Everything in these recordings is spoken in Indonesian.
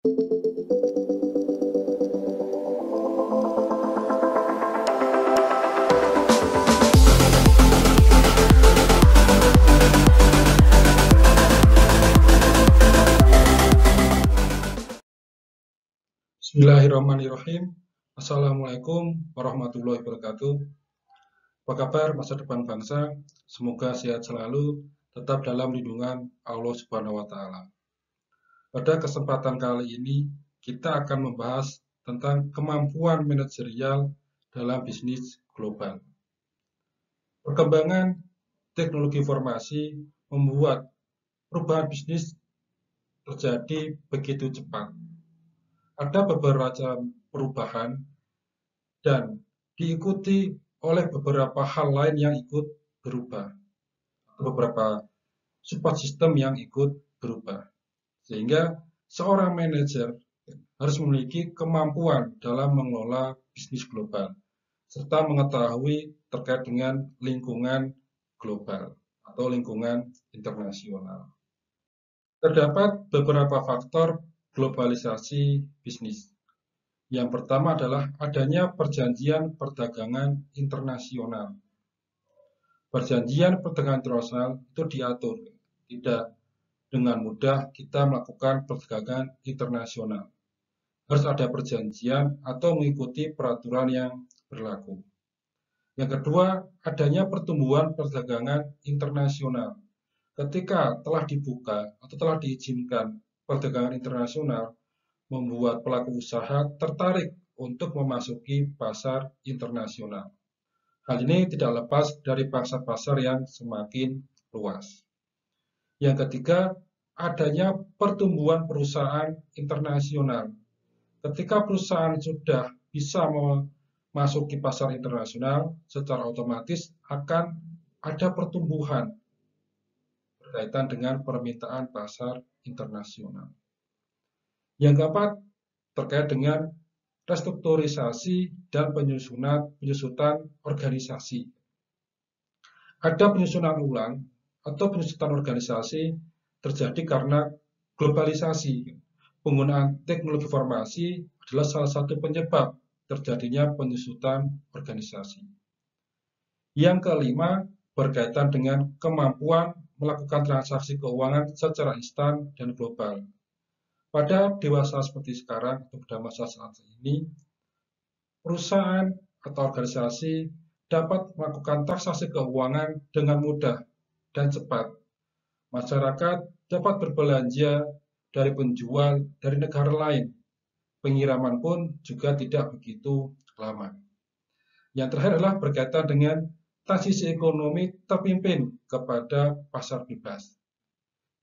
Bismillahirrahmanirrahim. Assalamualaikum warahmatullahi wabarakatuh. Apa kabar masa depan bangsa? Semoga sehat selalu, tetap dalam lindungan Allah Subhanahu wa Ta'ala. Pada kesempatan kali ini, kita akan membahas tentang kemampuan manajerial dalam bisnis global. Perkembangan teknologi informasi membuat perubahan bisnis terjadi begitu cepat. Ada beberapa perubahan dan diikuti oleh beberapa hal lain yang ikut berubah, beberapa support system yang ikut berubah, sehingga seorang manajer harus memiliki kemampuan dalam mengelola bisnis global serta mengetahui terkait dengan lingkungan global atau lingkungan internasional. Terdapat beberapa faktor globalisasi bisnis. Yang pertama adalah adanya perjanjian perdagangan internasional. Perjanjian perdagangan internasional itu diatur, tidak dengan mudah kita melakukan perdagangan internasional. Harus ada perjanjian atau mengikuti peraturan yang berlaku. Yang kedua, adanya pertumbuhan perdagangan internasional. Ketika telah dibuka atau telah diizinkan perdagangan internasional, membuat pelaku usaha tertarik untuk memasuki pasar internasional. Hal ini tidak lepas dari pasar-pasar yang semakin luas. Yang ketiga, adanya pertumbuhan perusahaan internasional. Ketika perusahaan sudah bisa memasuki pasar internasional, secara otomatis akan ada pertumbuhan berkaitan dengan permintaan pasar internasional. Yang keempat, terkait dengan restrukturisasi dan penyusutan organisasi. Ada penyusunan ulang atau penyusutan organisasi terjadi karena globalisasi. Penggunaan teknologi informasi adalah salah satu penyebab terjadinya penyusutan organisasi. Yang kelima, berkaitan dengan kemampuan melakukan transaksi keuangan secara instan dan global. Pada dewasa seperti sekarang atau pada masa saat ini, perusahaan atau organisasi dapat melakukan transaksi keuangan dengan mudah dan cepat. Masyarakat dapat berbelanja dari penjual dari negara lain. Pengiriman pun juga tidak begitu lama. Yang terakhir adalah berkaitan dengan transisi ekonomi terpimpin kepada pasar bebas,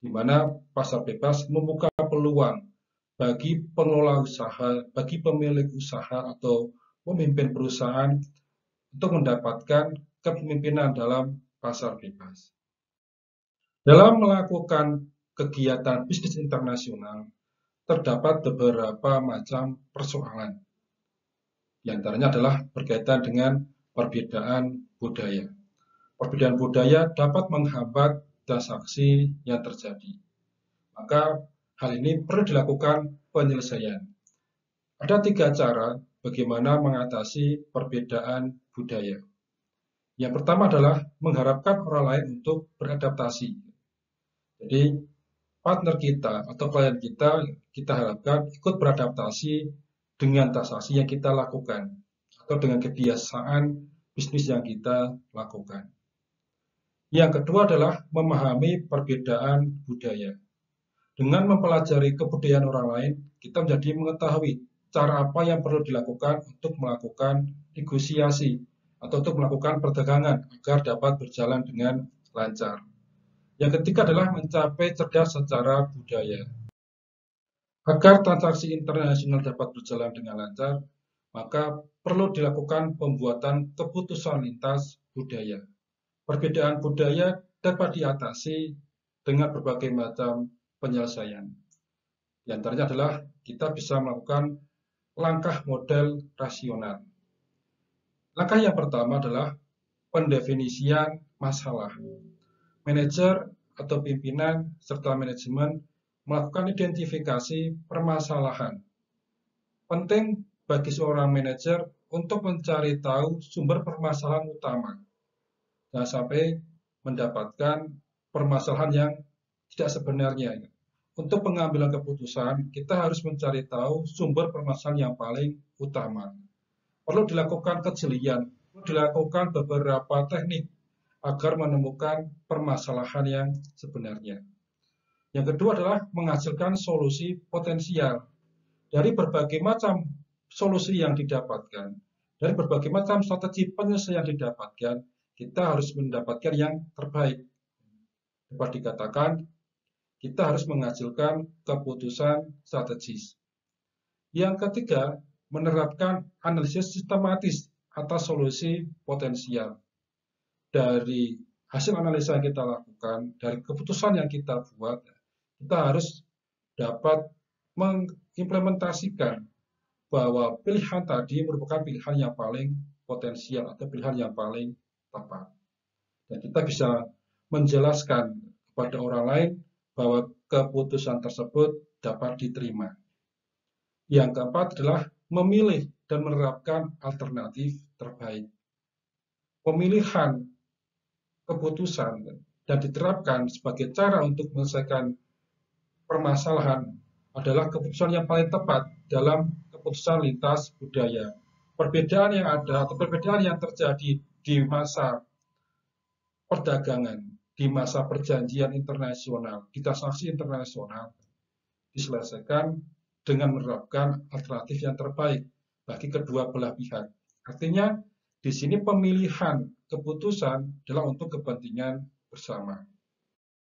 di mana pasar bebas membuka peluang bagi pengelola usaha, bagi pemilik usaha atau pemimpin perusahaan untuk mendapatkan kepemimpinan dalam pasar bebas. Dalam melakukan kegiatan bisnis internasional, terdapat beberapa macam persoalan. Di antaranya adalah berkaitan dengan perbedaan budaya. Perbedaan budaya dapat menghambat transaksi yang terjadi. Maka hal ini perlu dilakukan penyelesaian. Ada 3 cara bagaimana mengatasi perbedaan budaya. Yang pertama adalah mengharapkan orang lain untuk beradaptasi. Jadi partner kita atau klien kita harapkan ikut beradaptasi dengan transaksi yang kita lakukan atau dengan kebiasaan bisnis yang kita lakukan. Yang kedua adalah memahami perbedaan budaya. Dengan mempelajari kebudayaan orang lain, kita menjadi mengetahui cara apa yang perlu dilakukan untuk melakukan negosiasi atau untuk melakukan perdagangan agar dapat berjalan dengan lancar. Yang ketiga adalah mencapai cerdas secara budaya. Agar transaksi internasional dapat berjalan dengan lancar, maka perlu dilakukan pembuatan keputusan lintas budaya. Perbedaan budaya dapat diatasi dengan berbagai macam penyelesaian. Di antaranya adalah kita bisa melakukan langkah model rasional. Langkah yang pertama adalah pendefinisian masalah. Manajer atau pimpinan serta manajemen melakukan identifikasi permasalahan. Penting bagi seorang manajer untuk mencari tahu sumber permasalahan utama. Jangan sampai mendapatkan permasalahan yang tidak sebenarnya. Untuk pengambilan keputusan, kita harus mencari tahu sumber permasalahan yang paling utama. Perlu dilakukan kejelian, perlu dilakukan beberapa teknik agar menemukan permasalahan yang sebenarnya. Yang kedua adalah menghasilkan solusi potensial. Dari berbagai macam solusi yang didapatkan, dari berbagai macam strategi penyelesaian yang didapatkan, kita harus mendapatkan yang terbaik. Dapat dikatakan, kita harus menghasilkan keputusan strategis. Yang ketiga, menerapkan analisis sistematis atas solusi potensial. Dari hasil analisa yang kita lakukan, dari keputusan yang kita buat, kita harus dapat mengimplementasikan bahwa pilihan tadi merupakan pilihan yang paling potensial atau pilihan yang paling tepat. Dan kita bisa menjelaskan kepada orang lain bahwa keputusan tersebut dapat diterima. Yang keempat adalah memilih dan menerapkan alternatif terbaik. Pemilihan keputusan dan diterapkan sebagai cara untuk menyelesaikan permasalahan adalah keputusan yang paling tepat dalam keputusan lintas budaya. Perbedaan yang ada atau perbedaan yang terjadi di masa perdagangan, di masa perjanjian internasional, di transaksi internasional, diselesaikan dengan menerapkan alternatif yang terbaik bagi kedua belah pihak. Artinya, di sini pemilihan keputusan adalah untuk kepentingan bersama.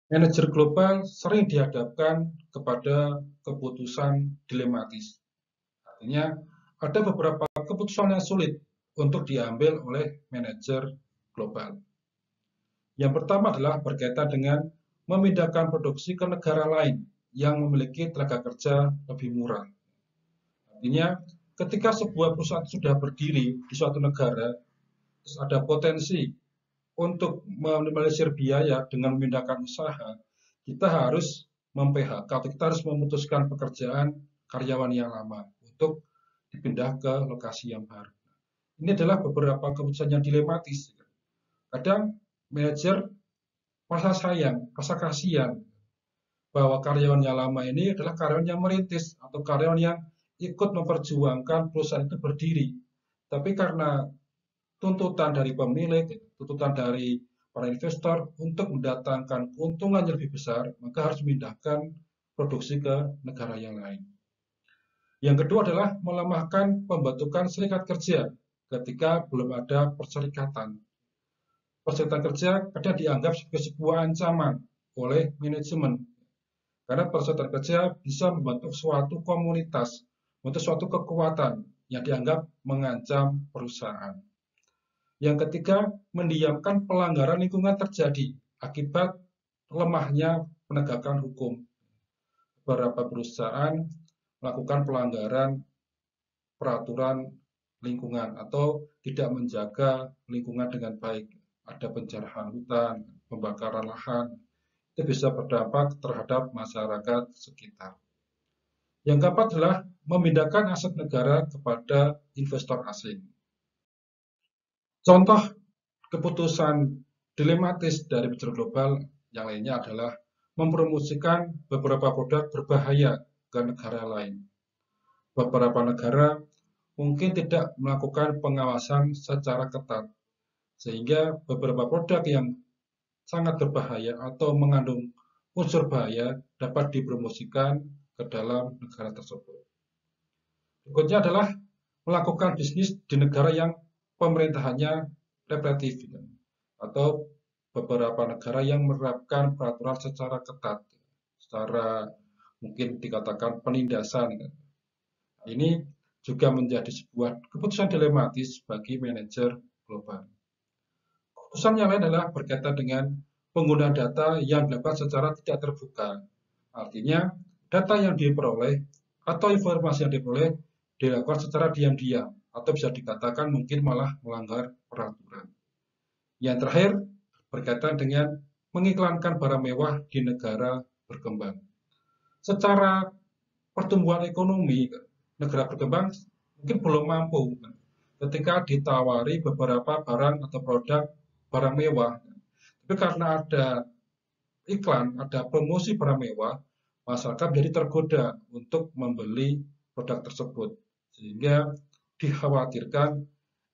Manajer global sering dihadapkan kepada keputusan dilematis. Artinya, ada beberapa keputusan yang sulit untuk diambil oleh manajer global. Yang pertama adalah berkaitan dengan memindahkan produksi ke negara lain yang memiliki tenaga kerja lebih murah. Artinya, ketika sebuah perusahaan sudah berdiri di suatu negara, terus ada potensi untuk meminimalisir biaya dengan memindahkan usaha, kita harus mem-PHK atau kita harus memutuskan pekerjaan karyawan yang lama untuk dipindah ke lokasi yang baru. Ini adalah beberapa keputusan yang dilematis. Kadang manajer merasa sayang, rasa kasihan bahwa karyawan yang lama ini adalah karyawan yang merintis atau karyawan yang ikut memperjuangkan perusahaan itu berdiri. Tapi karena tuntutan dari pemilik, tuntutan dari para investor untuk mendatangkan keuntungan yang lebih besar, maka harus memindahkan produksi ke negara yang lain. Yang kedua adalah melemahkan pembentukan serikat kerja ketika belum ada perserikatan. Perserikatan kerja kadang dianggap sebagai sebuah ancaman oleh manajemen. Karena perserikatan kerja bisa membentuk suatu komunitas, membentuk suatu kekuatan yang dianggap mengancam perusahaan. Yang ketiga, mendiamkan pelanggaran lingkungan terjadi akibat lemahnya penegakan hukum. Beberapa perusahaan melakukan pelanggaran peraturan lingkungan atau tidak menjaga lingkungan dengan baik. Ada pencerahan hutan, pembakaran lahan, itu bisa berdampak terhadap masyarakat sekitar. Yang keempat adalah memindahkan aset negara kepada investor asing. Contoh keputusan dilematis dari manajer global yang lainnya adalah mempromosikan beberapa produk berbahaya ke negara lain. Beberapa negara mungkin tidak melakukan pengawasan secara ketat, sehingga beberapa produk yang sangat berbahaya atau mengandung unsur bahaya dapat dipromosikan ke dalam negara tersebut. Berikutnya adalah melakukan bisnis di negara yang pemerintahannya represif atau beberapa negara yang menerapkan peraturan secara ketat, secara mungkin dikatakan penindasan. Ini juga menjadi sebuah keputusan dilematis bagi manajer global. Keputusan yang lain adalah berkaitan dengan penggunaan data yang dilakukan secara tidak terbuka. Artinya, data yang diperoleh atau informasi yang diperoleh dilakukan secara diam-diam atau bisa dikatakan mungkin malah melanggar peraturan. Yang terakhir, berkaitan dengan mengiklankan barang mewah di negara berkembang. secara pertumbuhan ekonomi, negara berkembang mungkin belum mampu ketika ditawari beberapa barang atau produk barang mewah. Tapi karena ada iklan, ada promosi barang mewah, masyarakat jadi tergoda untuk membeli produk tersebut. Sehingga dikhawatirkan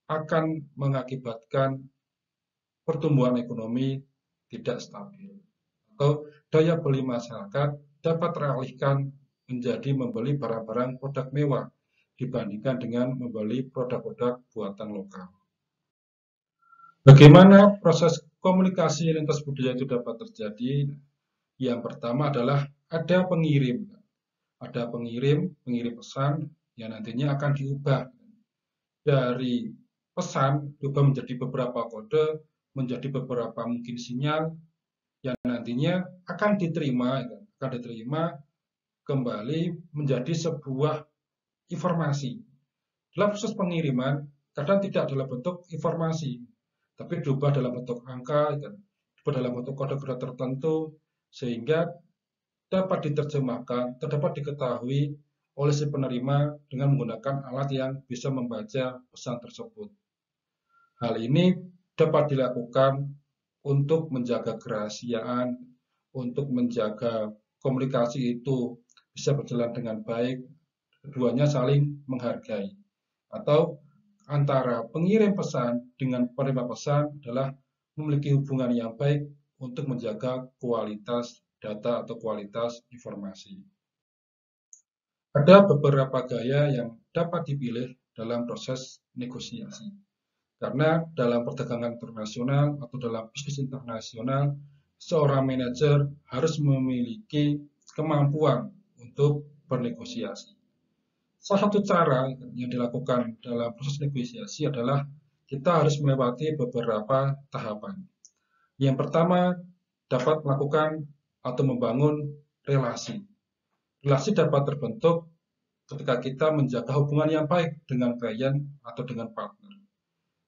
akan mengakibatkan pertumbuhan ekonomi tidak stabil. Atau daya beli masyarakat dapat teralihkan menjadi membeli barang-barang produk mewah dibandingkan dengan membeli produk-produk buatan lokal. Bagaimana proses komunikasi lintas budaya itu dapat terjadi? Yang pertama adalah ada pengirim. Ada pengirim pesan yang nantinya akan diubah dari pesan diubah menjadi beberapa kode, menjadi beberapa mungkin sinyal yang nantinya akan diterima kembali menjadi sebuah informasi. Dalam proses pengiriman, kadang tidak dalam bentuk informasi, tapi diubah dalam bentuk angka, diubah dalam bentuk kode-kode tertentu, sehingga dapat diterjemahkan, dapat diketahui oleh si penerima dengan menggunakan alat yang bisa membaca pesan tersebut. Hal ini dapat dilakukan untuk menjaga kerahasiaan, untuk menjaga komunikasi itu bisa berjalan dengan baik, keduanya saling menghargai. Atau antara pengirim pesan dengan penerima pesan adalah memiliki hubungan yang baik untuk menjaga kualitas data atau kualitas informasi. Ada beberapa gaya yang dapat dipilih dalam proses negosiasi. Karena dalam perdagangan internasional atau dalam bisnis internasional, seorang manajer harus memiliki kemampuan untuk bernegosiasi. Salah satu cara yang dilakukan dalam proses negosiasi adalah kita harus melewati beberapa tahapan. Yang pertama, dapat melakukan atau membangun relasi. Relasi dapat terbentuk ketika kita menjaga hubungan yang baik dengan klien atau dengan partner.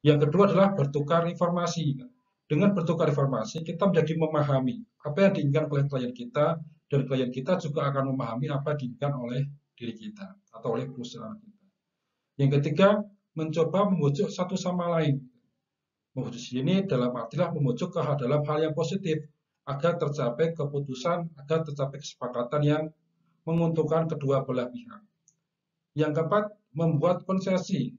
Yang kedua adalah bertukar informasi. Dengan bertukar informasi, kita menjadi memahami apa yang diinginkan oleh klien kita, dan klien kita juga akan memahami apa yang diinginkan oleh diri kita atau oleh perusahaan kita. Yang ketiga, mencoba membujuk satu sama lain. Membujuk ini dalam artilah membujuk ke dalam hal yang positif, agar tercapai keputusan, agar tercapai kesepakatan yang menguntungkan kedua belah pihak. Yang keempat, membuat konsesi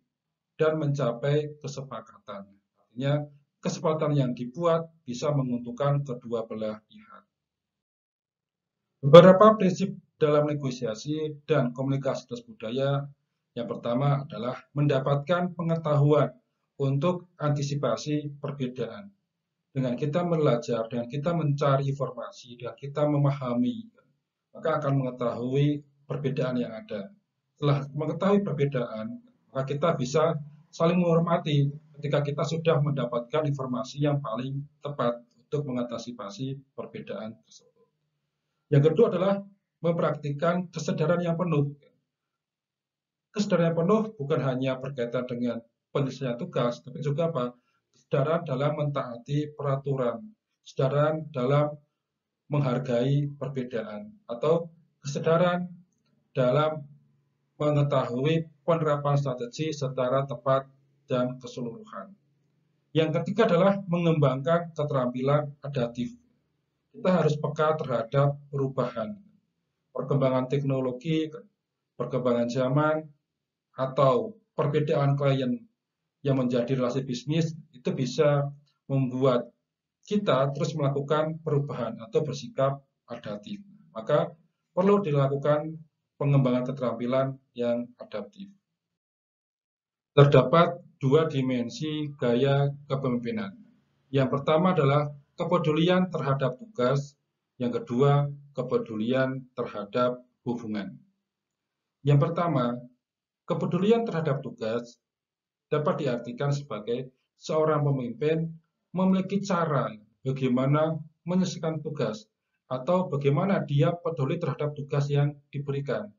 dan mencapai kesepakatan. Artinya, kesepakatan yang dibuat bisa menguntungkan kedua belah pihak. Beberapa prinsip dalam negosiasi dan komunikasi lintas budaya. Yang pertama adalah mendapatkan pengetahuan untuk antisipasi perbedaan. Dengan kita belajar, dengan kita mencari informasi, dengan kita memahami, maka akan mengetahui perbedaan yang ada. Setelah mengetahui perbedaan, maka kita bisa saling menghormati ketika kita sudah mendapatkan informasi yang paling tepat untuk mengantisipasi perbedaan tersebut. Yang kedua adalah mempraktikkan kesadaran yang penuh. Kesadaran yang penuh bukan hanya berkaitan dengan penyelesaian tugas, tapi juga apa? Kesadaran dalam mentaati peraturan, kesadaran dalam menghargai perbedaan, atau kesadaran dalam mengetahui penerapan strategi secara tepat dan keseluruhan. Yang ketiga adalah mengembangkan keterampilan adaptif. Kita harus peka terhadap perubahan, perkembangan teknologi, perkembangan zaman, atau perbedaan klien yang menjadi relasi bisnis, itu bisa membuat kita terus melakukan perubahan atau bersikap adaptif. Maka perlu dilakukan pengembangan keterampilan yang adaptif. Terdapat dua dimensi gaya kepemimpinan. Yang pertama adalah kepedulian terhadap tugas, yang kedua kepedulian terhadap hubungan. Yang pertama, kepedulian terhadap tugas dapat diartikan sebagai seorang pemimpin memiliki cara bagaimana menyelesaikan tugas atau bagaimana dia peduli terhadap tugas yang diberikan.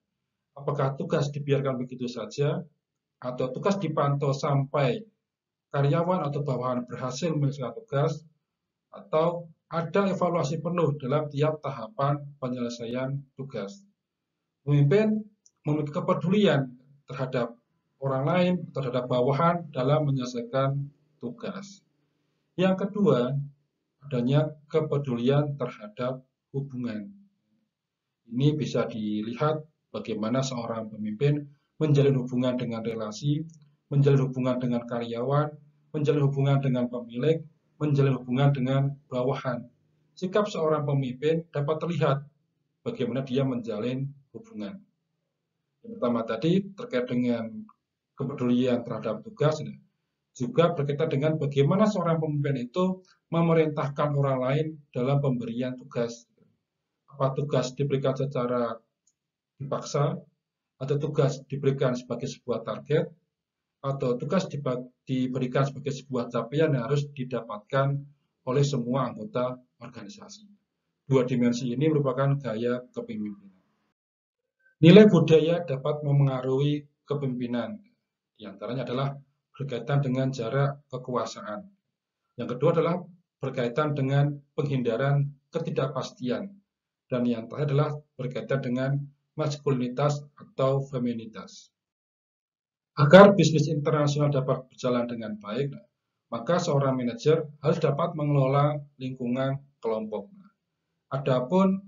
Apakah tugas dibiarkan begitu saja atau tugas dipantau sampai karyawan atau bawahan berhasil menyelesaikan tugas, atau ada evaluasi penuh dalam tiap tahapan penyelesaian tugas. Pemimpin memiliki kepedulian terhadap orang lain, terhadap bawahan dalam menyelesaikan tugas. Yang kedua, adanya kepedulian terhadap hubungan. Ini bisa dilihat bagaimana seorang pemimpin menjalin hubungan dengan relasi, menjalin hubungan dengan karyawan, menjalin hubungan dengan pemilik, menjalin hubungan dengan bawahan. Sikap seorang pemimpin dapat terlihat bagaimana dia menjalin hubungan. Yang pertama tadi terkait dengan kepedulian terhadap tugas, juga berkaitan dengan bagaimana seorang pemimpin itu memerintahkan orang lain dalam pemberian tugas. Apa tugas diberikan secara dipaksa, atau tugas diberikan sebagai sebuah target, atau tugas diberikan sebagai sebuah capaian yang harus didapatkan oleh semua anggota organisasi. Dua dimensi ini merupakan gaya kepemimpinan. Nilai budaya dapat memengaruhi kepemimpinan. Di antaranya adalah berkaitan dengan jarak kekuasaan. Yang kedua adalah berkaitan dengan penghindaran ketidakpastian. Dan yang terakhir adalah berkaitan dengan maskulinitas atau feminitas. Agar bisnis internasional dapat berjalan dengan baik, maka seorang manajer harus dapat mengelola lingkungan kelompok. Adapun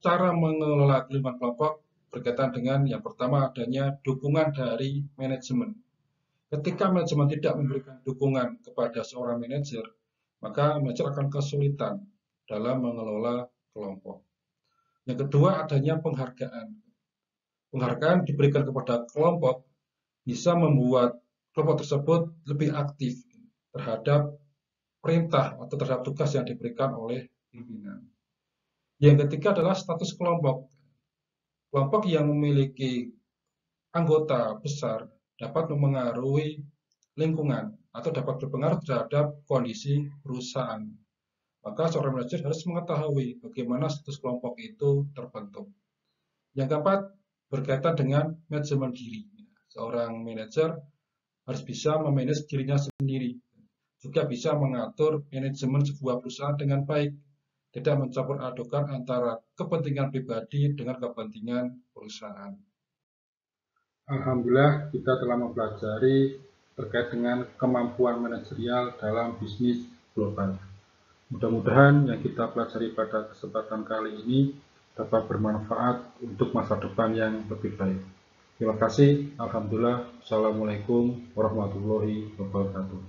cara mengelola lingkungan kelompok berkaitan dengan yang pertama adanya dukungan dari manajemen. Ketika manajemen tidak memberikan dukungan kepada seorang manajer, maka manajer akan kesulitan dalam mengelola kelompok. Yang kedua adanya penghargaan. Penghargaan diberikan kepada kelompok bisa membuat kelompok tersebut lebih aktif terhadap perintah atau terhadap tugas yang diberikan oleh pimpinan. Yang ketiga adalah status kelompok. Kelompok yang memiliki anggota besar dapat memengaruhi lingkungan atau dapat berpengaruh terhadap kondisi perusahaan. Maka seorang manajer harus mengetahui bagaimana status kelompok itu terbentuk. Yang keempat, berkaitan dengan manajemen diri. Seorang manajer harus bisa memanage dirinya sendiri, juga bisa mengatur manajemen sebuah perusahaan dengan baik, tidak mencampur adukan antara kepentingan pribadi dengan kepentingan perusahaan. Alhamdulillah kita telah mempelajari terkait dengan kemampuan manajerial dalam bisnis global. Mudah-mudahan yang kita pelajari pada kesempatan kali ini dapat bermanfaat untuk masa depan yang lebih baik. Terima kasih. Alhamdulillah. Assalamualaikum warahmatullahi wabarakatuh.